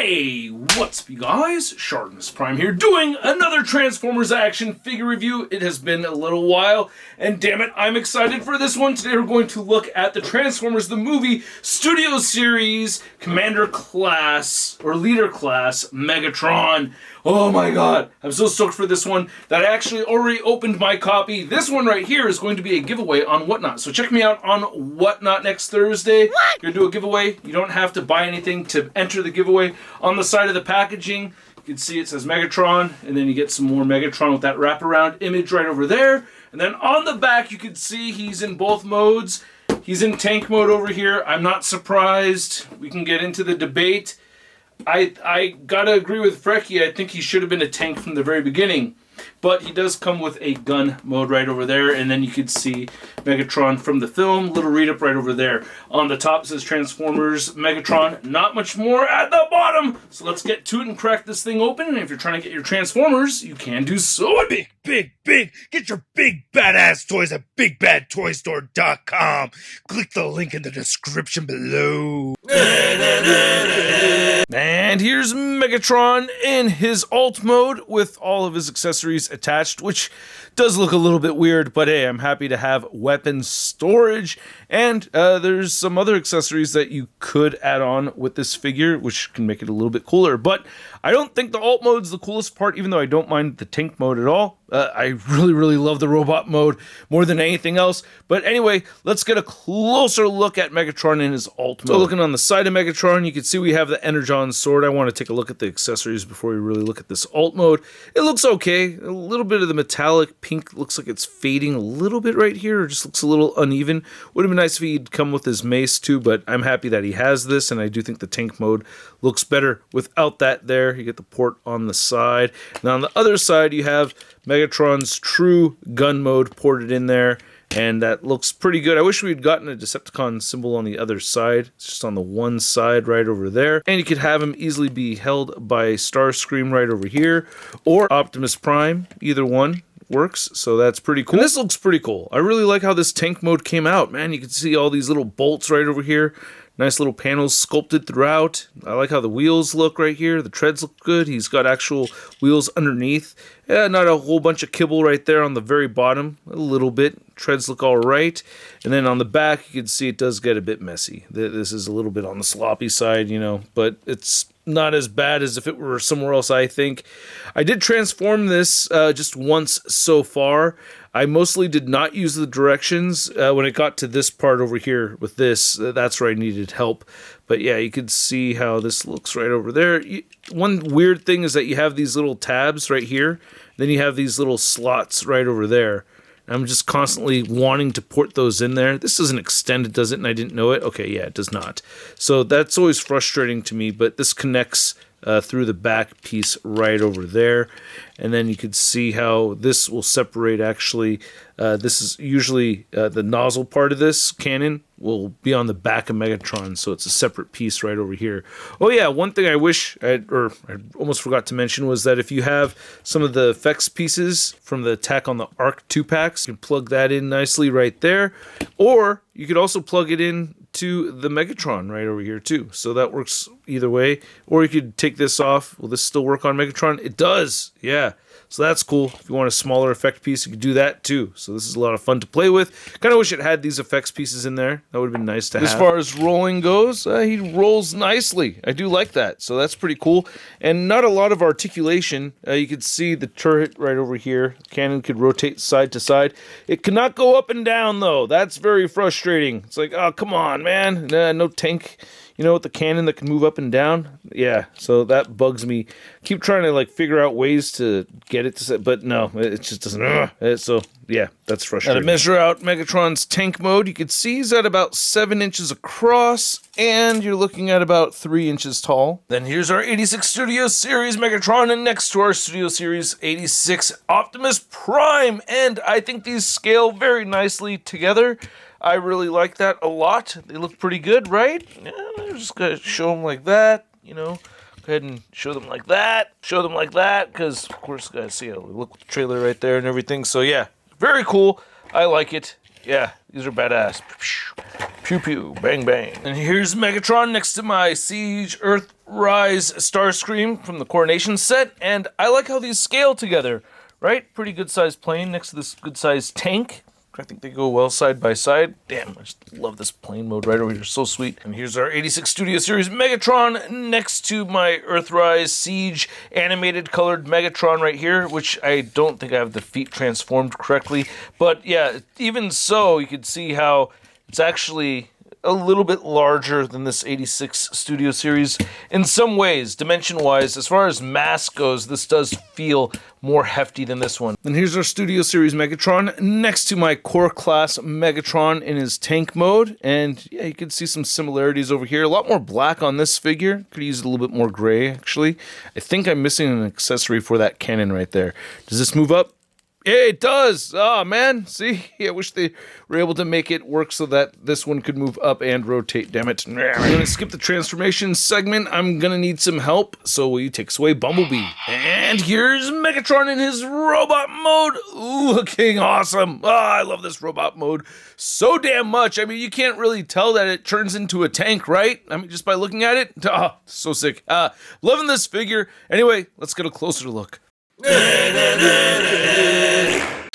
Hey, what's up you guys? ShartimusPrime here doing another Transformers action figure review. It has been a little while, and damn it, I'm excited for this one. Today we're going to look at the Transformers the Movie Studio Series Commander Class, or Leader Class, Megatron. Oh my god, I'm so stoked for this one that I actually already opened my copy. This one right here is going to be a giveaway on Whatnot. So check me out on Whatnot next Thursday. What? You're gonna do a giveaway. You don't have to buy anything to enter the giveaway. On the side of the packaging, you can see it says Megatron, and then you get some more Megatron with that wraparound image right over there. And then on the back, you can see he's in both modes. He's in tank mode over here. I'm not surprised. We can get into the debate. I gotta agree with Frecky. I think he should have been a tank from the very beginning. But he does come with a gun mode right over there, and then you can see Megatron from the film. Little read-up right over there. On the top says Transformers Megatron. Not much more at the bottom. So let's get to it and crack this thing open. And if you're trying to get your Transformers, you can do so. Big! Get your big badass toys at BigBadToyStore.com. Click the link in the description below. And here's Megatron in his alt mode with all of his accessories attached, which does look a little bit weird, but hey, I'm happy to have weapon storage. And there's some other accessories that you could add on with this figure, which can make it a little bit cooler. But I don't think the alt mode's the coolest part, even though I don't mind the tank mode at all. I really love the robot mode more than anything else. But anyway, let's get a closer look at Megatron in his alt mode. So looking on the side of Megatron, you can see we have the Energon sword. I want to take a look at the accessories before we really look at this alt mode. It looks okay. A little bit of the metallic pink looks like it's fading a little bit right here, or just looks a little uneven. Would have been nice if he'd come with his mace too, but I'm happy that he has this, and I do think the tank mode looks better without that there. You get the port on the side. And on the other side, you have Megatron's true gun mode ported in there, and that looks pretty good. I wish we had gotten a Decepticon symbol on the other side. It's just on the one side right over there. And you could have him easily be held by Starscream right over here, or Optimus Prime. Either one works, so that's pretty cool. And this looks pretty cool. I really like how this tank mode came out, man. You can see all these little bolts right over here. Nice little panels sculpted throughout. I like how the wheels look right here. The treads look good. He's got actual wheels underneath. Yeah, not a whole bunch of kibble right there on the very bottom. A little bit. Treads look all right. And then on the back, you can see it does get a bit messy. This is a little bit on the sloppy side, you know, but it's not as bad as if it were somewhere else, I think. I did transform this just once so far. I mostly did not use the directions. When it got to this part over here with this, that's where I needed help. But yeah, you can see how this looks right over there. One weird thing is that you have these little tabs right here. Then you have these little slots right over there. I'm just constantly wanting to port those in there. This doesn't extend it, does it? And I didn't know it? Okay, yeah, it does not. So that's always frustrating to me, but this connects through the back piece right over there. And then you can see how this will separate actually. This is usually the nozzle part of this cannon will be on the back of Megatron, so it's a separate piece right over here. Oh yeah, one thing I wish, I almost forgot to mention, was that if you have some of the effects pieces from the Attack on the Ark 2-packs, you can plug that in nicely right there. Or you could also plug it in to the Megatron right over here too. So that works either way. Or you could take this off. Will this still work on Megatron? It does, yeah. So that's cool. If you want a smaller effect piece, you can do that too. So this is a lot of fun to play with. Kind of wish it had these effects pieces in there. That would have been nice to have. As far as rolling goes, he rolls nicely. I do like that. So that's pretty cool. And not a lot of articulation. You can see the turret right over here. The cannon could rotate side to side. It cannot go up and down though. That's very frustrating. It's like, oh, come on, man. No tank, you know, with the cannon that can move up and down. Yeah, so that bugs me. Keep trying to like figure out ways to get it to set, but no, it just doesn't. So yeah, that's frustrating. Now to measure out Megatron's tank mode, you can see he's at about 7 inches across, and you're looking at about 3 inches tall. Then here's our 86 Studio Series Megatron, and next to our Studio Series 86 Optimus Prime, and I think these scale very nicely together. I really like that a lot. They look pretty good, right? Yeah, I'm just gonna show them like that, you know. Go ahead and show them like that. Show them like that, because of course, guys, see how we look with the trailer right there and everything. So yeah, very cool. I like it. Yeah, these are badass. Pew pew, bang bang. And here's Megatron next to my Siege Earth Rise Starscream from the Coronation set, and I like how these scale together, right? Pretty good sized plane next to this good sized tank. I think they go well side by side. Damn, I just love this plane mode right over here. So sweet. And here's our 86 Studio Series Megatron next to my Earthrise Siege animated colored Megatron right here, which I don't think I have the feet transformed correctly. But yeah, even so, you can see how it's actually a little bit larger than this 86 Studio Series in some ways, dimension-wise. As far as mass goes, this does feel more hefty than this one. And here's our Studio Series Megatron next to my Core Class Megatron in his tank mode. And yeah, you can see some similarities over here. A lot more black on this figure. Could use a little bit more gray, actually. I think I'm missing an accessory for that cannon right there. Does this move up? Yeah, it does. Oh, man. See? I wish they were able to make it work so that this one could move up and rotate, damn it. I'm going to skip the transformation segment. I'm going to need some help. So he takes away Bumblebee. And here's Megatron in his robot mode. Ooh, looking awesome. Oh, I love this robot mode so damn much. I mean, you can't really tell that it turns into a tank, right? I mean, just by looking at it. Oh, so sick. Loving this figure. Anyway, let's get a closer look.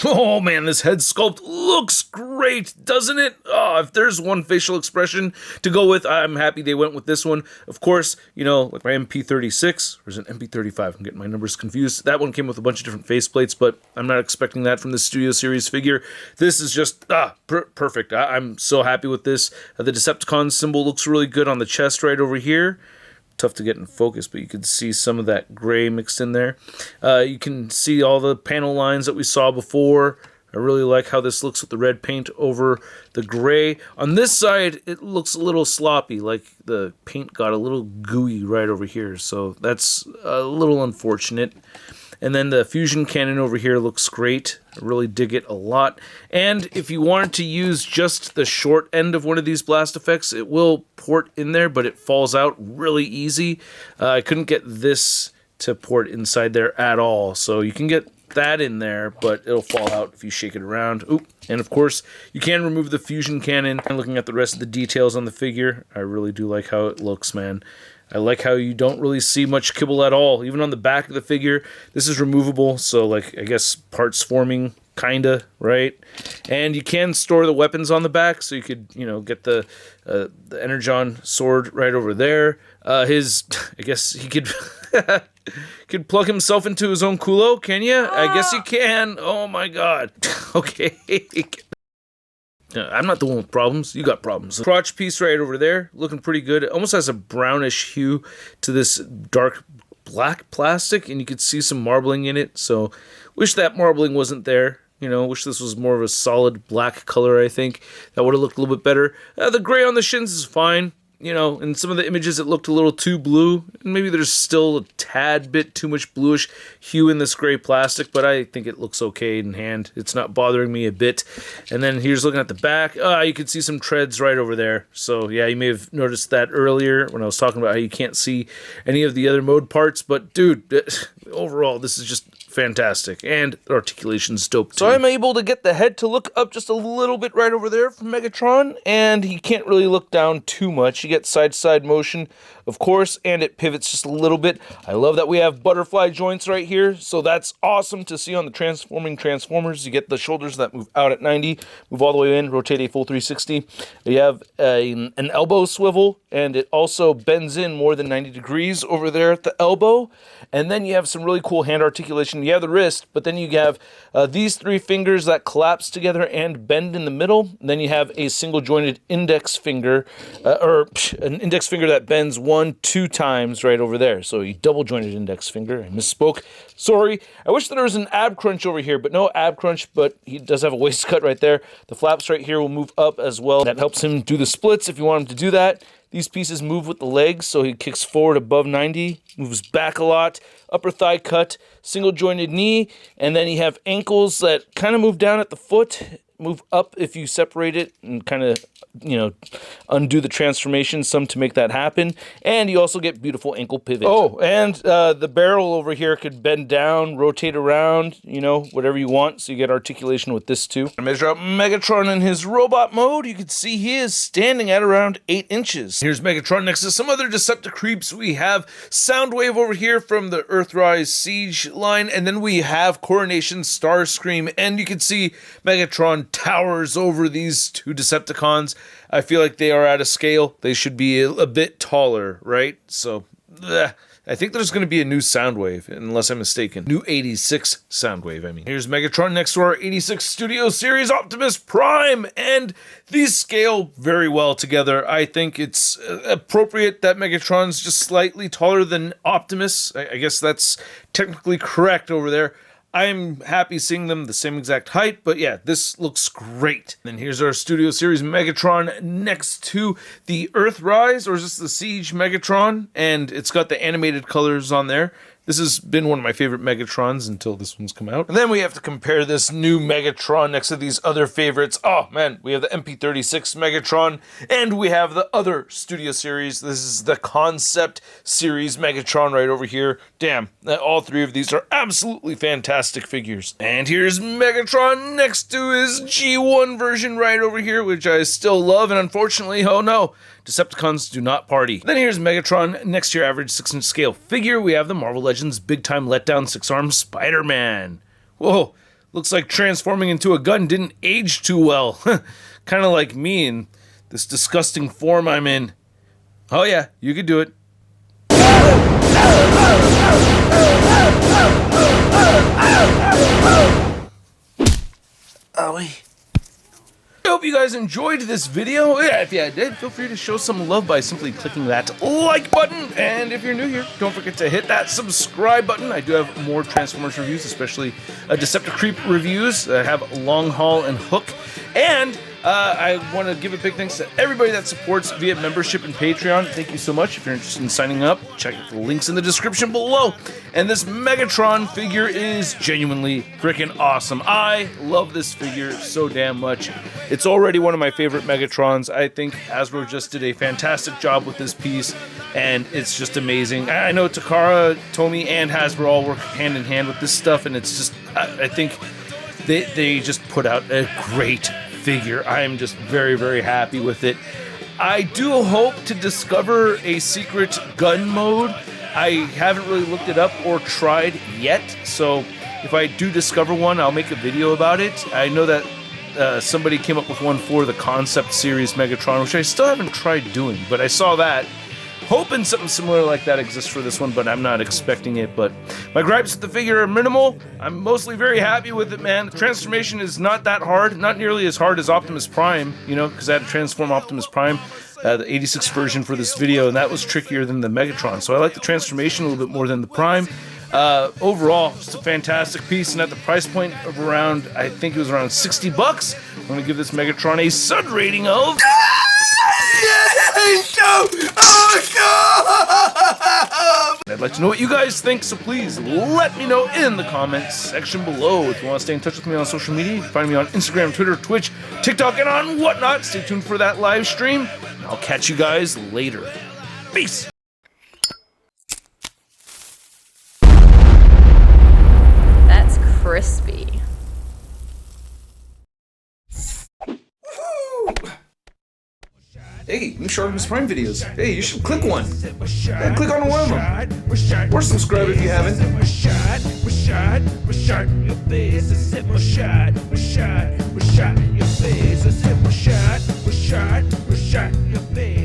Oh man, this head sculpt looks great, doesn't it? Oh, if there's one facial expression to go with, I'm happy they went with this one. Of course, you know, like my MP36, or is it MP35? I'm getting my numbers confused. That one came with a bunch of different faceplates, but I'm not expecting that from the Studio Series figure. This is just, perfect. I'm so happy with this. The Decepticon symbol looks really good on the chest right over here. Tough to get in focus, but you can see some of that gray mixed in there. You can see all the panel lines that we saw before. I really like how this looks with the red paint over the gray. On this side, it looks a little sloppy, like the paint got a little gooey right over here, so that's a little unfortunate. And then the fusion cannon over here looks great. I really dig it a lot. And if you wanted to use just the short end of one of these blast effects, it will port in there, but it falls out really easy. I couldn't get this to port inside there at all. So you can get that in there, but it'll fall out if you shake it around. Oop. And of course, you can remove the fusion cannon. And looking at the rest of the details on the figure, I really do like how it looks, man. I like how you don't really see much kibble at all. Even on the back of the figure, this is removable, so like, I guess parts forming, kinda, right? And you can store the weapons on the back, so you could, you know, get the Energon sword right over there. I guess he could could plug himself into his own culo, can you? I guess you can. Oh my god. Okay. I'm not the one with problems. You got problems. The crotch piece right over there, looking pretty good. It almost has a brownish hue to this dark black plastic, and you could see some marbling in it. So, wish that marbling wasn't there. You know, wish this was more of a solid black color, I think. That would have looked a little bit better. The gray on the shins is fine. You know, in some of the images it looked a little too blue. And maybe there's still a tad bit too much bluish hue in this gray plastic, but I think it looks okay in hand. It's not bothering me a bit. And then here's looking at the back. You can see some treads right over there. So yeah, you may have noticed that earlier when I was talking about how you can't see any of the other mode parts. But dude, overall, this is just fantastic, and the articulation's dope too. So I'm able to get the head to look up just a little bit right over there from Megatron, and he can't really look down too much. You get side-to-side motion, of course, and it pivots just a little bit. I love that we have butterfly joints right here, so that's awesome to see on the transforming Transformers. You get the shoulders that move out at 90, move all the way in, rotate a full 360. You have an elbow swivel, and it also bends in more than 90 degrees over there at the elbow. And then you have some really cool hand articulation. You have the wrist, but then you have these three fingers that collapse together and bend in the middle. And then you have a single jointed index finger, an index finger that bends 1-2 times right over there. So a double jointed index finger. I misspoke. Sorry. I wish that there was an ab crunch over here, but no ab crunch, but he does have a waist cut right there. The flaps right here will move up as well. That helps him do the splits if you want him to do that. These pieces move with the legs, so he kicks forward above 90, moves back a lot, upper thigh cut, single jointed knee, and then you have ankles that kind of move down at the foot, move up if you separate it and kind of, you know, undo the transformation some to make that happen. And you also get beautiful ankle pivot. Oh, and the barrel over here could bend down, rotate around, you know, whatever you want. So you get articulation with this too. To measure out Megatron in his robot mode, you can see he is standing at around 8 inches. Here's Megatron next to some other Decepticreeps. We have Soundwave over here from the Earthrise Siege line, and then we have Coronation Starscream, and you can see Megatron towers over these two Decepticons. I feel like they are out of scale. They should be a bit taller, right? So, I think there's going to be a new Soundwave, unless I'm mistaken. New 86 Soundwave, I mean. Here's Megatron next to our 86 Studio Series Optimus Prime, and these scale very well together. I think it's appropriate that Megatron's just slightly taller than Optimus. I guess that's technically correct over there. I'm happy seeing them the same exact height, but yeah, this looks great. And here's our Studio Series Megatron next to the Earthrise, or is this the Siege Megatron? And it's got the animated colors on there. This has been one of my favorite Megatrons until this one's come out. And then we have to compare this new Megatron next to these other favorites. Oh man, we have the MP36 Megatron, and we have the other Studio Series. This is the Concept Series Megatron right over here. Damn, all three of these are absolutely fantastic figures. And here's Megatron next to his G1 version right over here, which I still love, and unfortunately, oh no, Decepticons do not party. Then here's Megatron next to your average 6-inch scale figure. We have the Marvel Legends Big Time Letdown 6-arm Spider-Man. Whoa, looks like transforming into a gun didn't age too well. Kind of like me in this disgusting form I'm in. Oh yeah, you could do it. Owie. I hope you guys enjoyed this video. Yeah, if you did, feel free to show some love by simply clicking that like button. And if you're new here, don't forget to hit that subscribe button. I do have more Transformers reviews, especially Decepticreep reviews. I have Long Haul and Hook. And I want to give a big thanks to everybody that supports via membership and Patreon. Thank you so much. If you're interested in signing up, check the links in the description below. And this Megatron figure is genuinely freaking awesome. I love this figure so damn much. It's already one of my favorite Megatrons. I think Hasbro just did a fantastic job with this piece, and it's just amazing. I know Takara, Tomy, and Hasbro all work hand in hand with this stuff, and it's just, I think they just put out a great figure. I am just very, very happy with it. I do hope to discover a secret gun mode. I haven't really looked it up or tried yet, so if I do discover one, I'll make a video about it. I know that somebody came up with one for the Concept Series Megatron, which I still haven't tried doing, but I saw that. Hoping something similar like that exists for this one, but I'm not expecting it. But my gripes with the figure are minimal. I'm mostly very happy with it, man. The transformation is not that hard, not nearly as hard as Optimus Prime, you know, because I had to transform Optimus Prime, the 86 version for this video, and that was trickier than the Megatron. So I like the transformation a little bit more than the Prime. Overall, just a fantastic piece, and at the price point of around, I think it was around $60, I'm going to give this Megatron a Sud rating of... I'd like to know what you guys think, so please let me know in the comments section below. If you want to stay in touch with me on social media, you can find me on Instagram, Twitter, Twitch, TikTok, and on whatnot. Stay tuned for that live stream, and I'll catch you guys later. Peace! That's crispy. Hey, new ShartimusPrime videos. Hey, you should click one. Yeah, click on one of them. Or subscribe if you haven't. Your face.